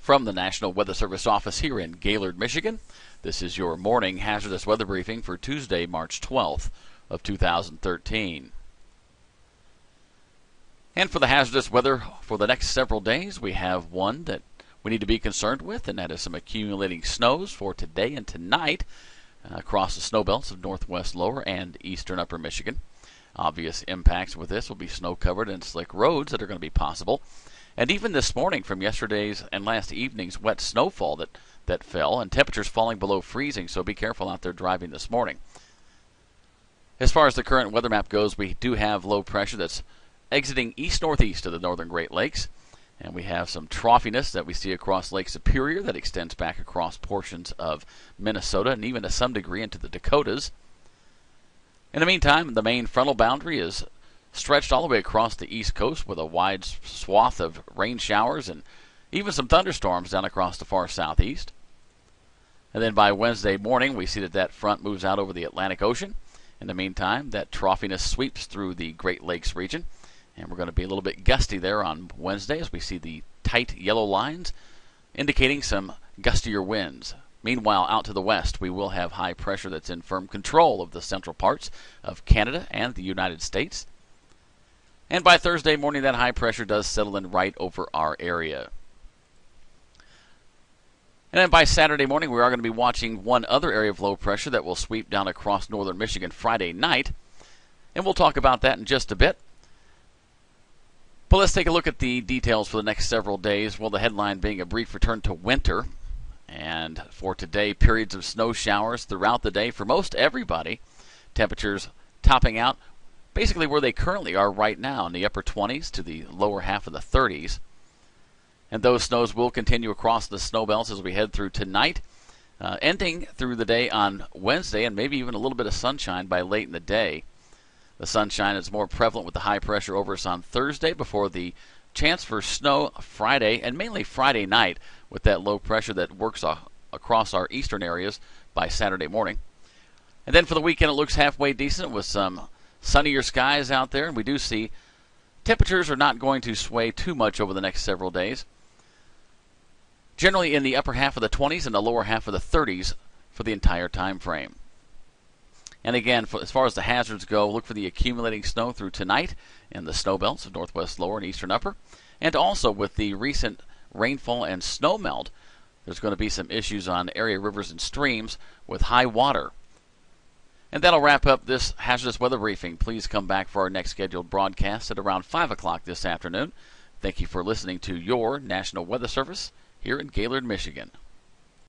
From the National Weather Service office here in Gaylord, Michigan, this is your morning hazardous weather briefing for Tuesday, March 12th of 2013. And for the hazardous weather for the next several days, we have one that we need to be concerned with, and that is some accumulating snows for today and tonight across the snow belts of northwest lower and eastern upper Michigan. Obvious impacts with this will be snow-covered and slick roads that are going to be possible. And even this morning from yesterday's and last evening's wet snowfall that fell, and temperatures falling below freezing, so be careful out there driving this morning. As far as the current weather map goes, we do have low pressure that's exiting east-northeast of the northern Great Lakes. And we have some troughiness that we see across Lake Superior that extends back across portions of Minnesota and even to some degree into the Dakotas. In the meantime, the main frontal boundary is stretched all the way across the east coast with a wide swath of rain showers and even some thunderstorms down across the far southeast. And then by Wednesday morning, we see that front moves out over the Atlantic Ocean. In the meantime, that troughiness sweeps through the Great Lakes region, and we're going to be a little bit gusty there on Wednesday as we see the tight yellow lines indicating some gustier winds. Meanwhile, out to the west, we will have high pressure that's in firm control of the central parts of Canada and the United States. And by Thursday morning, that high pressure does settle in right over our area. And then by Saturday morning, we are going to be watching one other area of low pressure that will sweep down across northern Michigan Friday night. And we'll talk about that in just a bit. But let's take a look at the details for the next several days. Well, the headline being a brief return to winter. And for today, periods of snow showers throughout the day for most everybody. Temperatures topping out basically where they currently are right now, in the upper 20s to the lower half of the 30s. And those snows will continue across the snow belts as we head through tonight, ending through the day on Wednesday, and maybe even a little bit of sunshine by late in the day. The sunshine is more prevalent with the high pressure over us on Thursday before the chance for snow Friday, and mainly Friday night with that low pressure that works across our eastern areas by Saturday morning. And then for the weekend, it looks halfway decent with some sunnier skies out there, and we do see temperatures are not going to sway too much over the next several days. Generally in the upper half of the 20s and the lower half of the 30s for the entire time frame. And again, as far as the hazards go, look for the accumulating snow through tonight in the snow belts of northwest lower and eastern upper. And also with the recent rainfall and snow melt, there's going to be some issues on area rivers and streams with high water. And that'll wrap up this hazardous weather briefing. Please come back for our next scheduled broadcast at around 5 o'clock this afternoon. Thank you for listening to your National Weather Service here in Gaylord, Michigan.